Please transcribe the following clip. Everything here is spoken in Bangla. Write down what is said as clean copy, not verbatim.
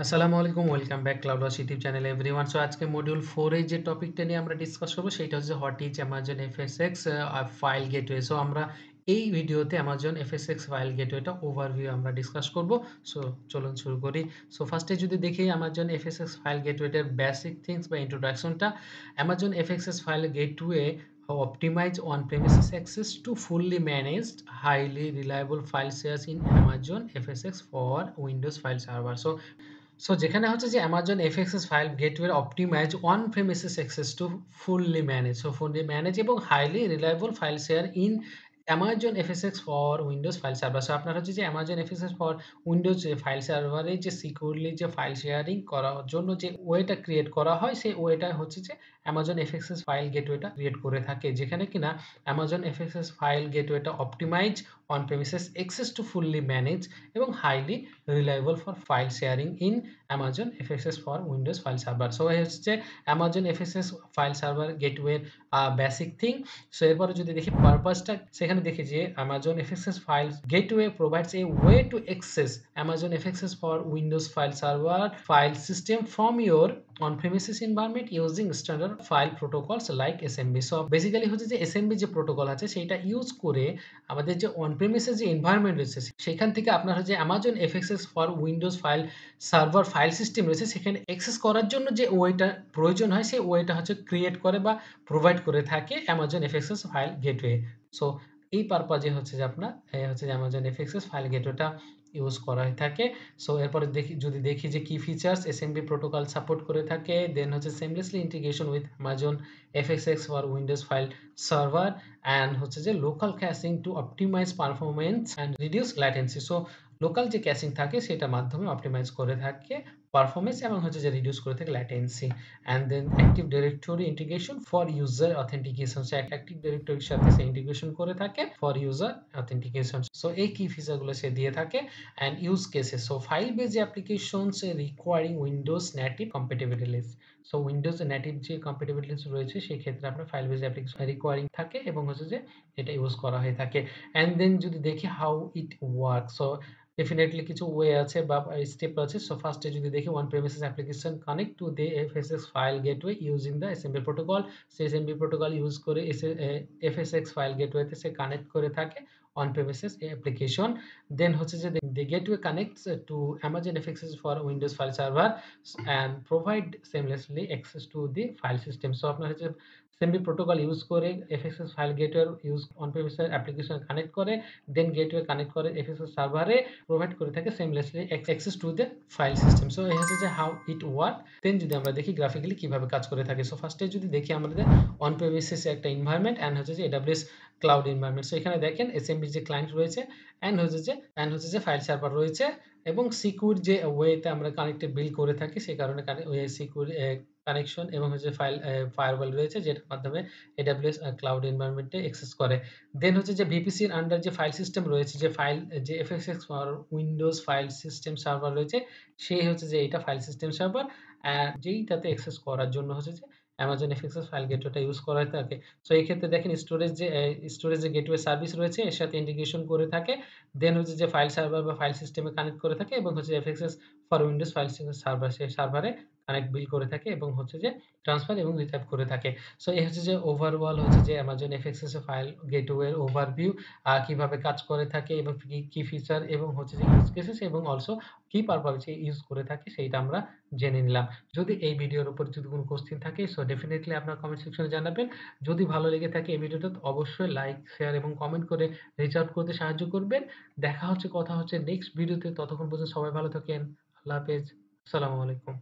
আসসালামু আলাইকুম, welcome back CloudWatch YouTube channel everyone. So আজকে মডিউল 4 এর যে টপিকটা নিয়ে আমরা ডিসকাস করব সেটা হচ্ছে what is Amazon FSx file gateway. So আমরা এই ভিডিওতে Amazon FSx ফাইল গেটওয়েটা ওভারভিউ আমরা ডিসকাস করব। সো চলুন শুরু করি। সো ফার্স্টে যদি দেখি Amazon FSx ফাইল গেটওয়েটার বেসিক থিংস বা ইন্ট্রোডাকশনটা। Amazon FSx file gateway optimize on-premises access to fully managed, highly reliable file shares in Amazon FSx for Windows File Server. যেখানে হচ্ছে যে Amazon FSx file gateway optimise on premises access to fully manage. Fully manage এবং highly reliable file share in Amazon FSx for Windows file server. আপনার হচ্ছে যে Amazon FSx for Windows file সার্ভারে যে সিকিউরলি যে ফাইল শেয়ারিং করার জন্য যে ওয়েটা ক্রিয়েট করা হয়, সেই ওয়েটা হচ্ছে যে Amazon FSx ফাইল গেটওয়েটা ক্রিয়েট করে থাকে। যেখানে কিনা Amazon FSx ফাইল গেটওয়েটা optimise on premises access to fully manage এবং highly reliable for file sharing in Amazon FSx for Windows File Server। So এই হচ্ছে Amazon FSx ফাইল সার্ভার গেটওয়ের বেসিক থিং। সো এরপরে যদি দেখি পারপাসটা, সেখানে দেখি যে Amazon FSx file gateway provides a way to access Amazon FSx for Windows File Server file system from your on-premises environment using standard file protocols like SMB। So basically হচ্ছে যে SMB যে প্রোটোকল আছে সেইটা ইউজ করে আমাদের যে on-premises যে এনভায়রনমেন্ট রয়েছে সেখান থেকে আপনার হচ্ছে Amazon FSx for Windows File server file system রয়েছে সেখানে অ্যাক্সেস করার জন্য যে ওয়েটা প্রয়োজন হয় সেই ওয়েটা হচ্ছে ক্রিয়েট করে বা প্রোভাইড করে থাকে Amazon FSx file gateway. So এই পারপাজে হচ্ছে যে আপনার হচ্ছে যে Amazon FSx ফাইল গেটওয়েটা ইউজ করা হয়ে থাকে। সো এরপরে যদি দেখি যে কি ফিচার্স এসএমবি প্রোটোকল সাপোর্ট করে থাকে, দেন হচ্ছে seamlessly integration with Amazon FSx for Windows file server and হচ্ছে যে local caching to optimise performance and reduce latency. So local যে ক্যাশিং থাকে সেটার মাধ্যমে অপটিমাইজ করে থাকে পারফরম্যান্স এবং হচ্ছে যে রিডিউস করে থাকে latency. And then active directory integration for user authentication. So active ডিরেক্টরির সাথে সে ইন্টিগ্রেশন করে থাকে ফর ইউজার অথেন্টিকেশন। সো এই কি ফিচারগুলো সে দিয়ে থাকে। And use cases, so file base applications requiring Windows native compatibilities. So Windows native যে কম্প্যাটিবিলিটিস রয়েছে সেই ক্ষেত্রে আপনার ফাইল বেজ অ্যাপ্লিকেশন রিকোয়ারিং থাকে এবং হচ্ছে যে এটা ইউজ করা হয়ে থাকে। অ্যান্ড দেন যদি দেখি how it work, so definitely কিছু ওয়ে আছে বা স্টেপ আছে। সো ফার্স্টে যদি দেখি one premises application connect to the FSx file gateway using the SMB protocol. Say SMB protocol use করে FSx ফাইল গেটওয়েতে সে কানেক্ট করে থাকে অন প্রেমিসেস অ্যাপ্লিকেশন। দেন হচ্ছে যে the gateway connects to Amazon FSx for Windows File Server and provide seamlessly access to the file system। So আপনার হচ্ছে এসএমবি প্রোটোকল ইউজ করে FSx file gateway use on premises application connect করে, দেন গেটওয়ে কানেক্ট করে FSx সার্ভারে প্রোভাইড করে থাকে seamlessly access to the file system. So এই হচ্ছে যে হাউ ইট ওয়ার্ক। দেন যদি আমরা দেখি গ্রাফিক্যালি কিভাবে কাজ করে থাকে। সো ফার্স্টে যদি দেখি আমাদের অন প্রেমিসেস একটা এনভায়রনমেন্ট অ্যান্ড হচ্ছে যে AWS ক্লাউড এনভায়রনমেন্ট। সো এখানে দেখেন এসএমবি যে ক্লায়েন্ট রয়েছে অ্যান্ড হচ্ছে যে ফাইল সার্ভার রয়েছে এবং সিকিউর যে ওয়েতে আমরা কানেক্টেড বিল্ড করে থাকি সেই কারণে ওই সিকিউর কানেকশন এবং হচ্ছে ফায়ারওয়াল রয়েছে যেটার মাধ্যমে AWS ক্লাউড এনভায়রনমেন্টে অ্যাক্সেস করে। দেন হচ্ছে যে ভিপিসির আন্ডার যে ফাইল সিস্টেম রয়েছে, যে FSx for Windows file system server রয়েছে, সেই হচ্ছে যে এটা ফাইল সিস্টেম সার্ভার যেইটাতে অ্যাক্সেস করার জন্য হচ্ছে যে Amazon FSx ফাইল গেটওয়েটা ইউজ করা হয়ে থাকে। সো এই ক্ষেত্রে দেখেন স্টোরেজ যে গেটওয়ে সার্ভিস রয়েছে এর সাথে ইন্টিগ্রেশন করে থাকে। দেন হচ্ছে যে ফাইল সার্ভার বা ফাইল সিস্টেমে কানেক্ট করে থাকে এবং হচ্ছে FSx for Windows file server সেই সার্ভারে কানেক্ট বিল্ড করে থাকে এবং হচ্ছে যে ট্রান্সফার এবং রিচার্জ করে থাকে। সো এই হচ্ছে যে ওভারঅল হচ্ছে যে Amazon FSx এর ফাইল গেটওয়ের ওভারভিউ, কিভাবে কাজ করে থাকে এবং কি ফিচার এবং হচ্ছে যে ইউজ কেসেস এবং অলসো কি পারপাসে ইউজ করে থাকে সেইটা আমরা জেনে নিলাম। যদি এই ভিডিওর উপর যদি কোনো কোয়েশ্চেন থাকে সো ডেফিনিটলি আপনার কমেন্ট সেকশনে জানাবেন। যদি ভালো লেগে থাকে এই ভিডিওটা তো অবশ্যই লাইক, শেয়ার এবং কমেন্ট করে রিচ আউট করতে সাহায্য করবেন। দেখা হচ্ছে কথা হচ্ছে নেক্সট ভিডিওতে। ততক্ষণ পর্যন্ত সবাই ভালো থাকেন। আল্লাহ হাফেজ। আসসালামু আলাইকুম।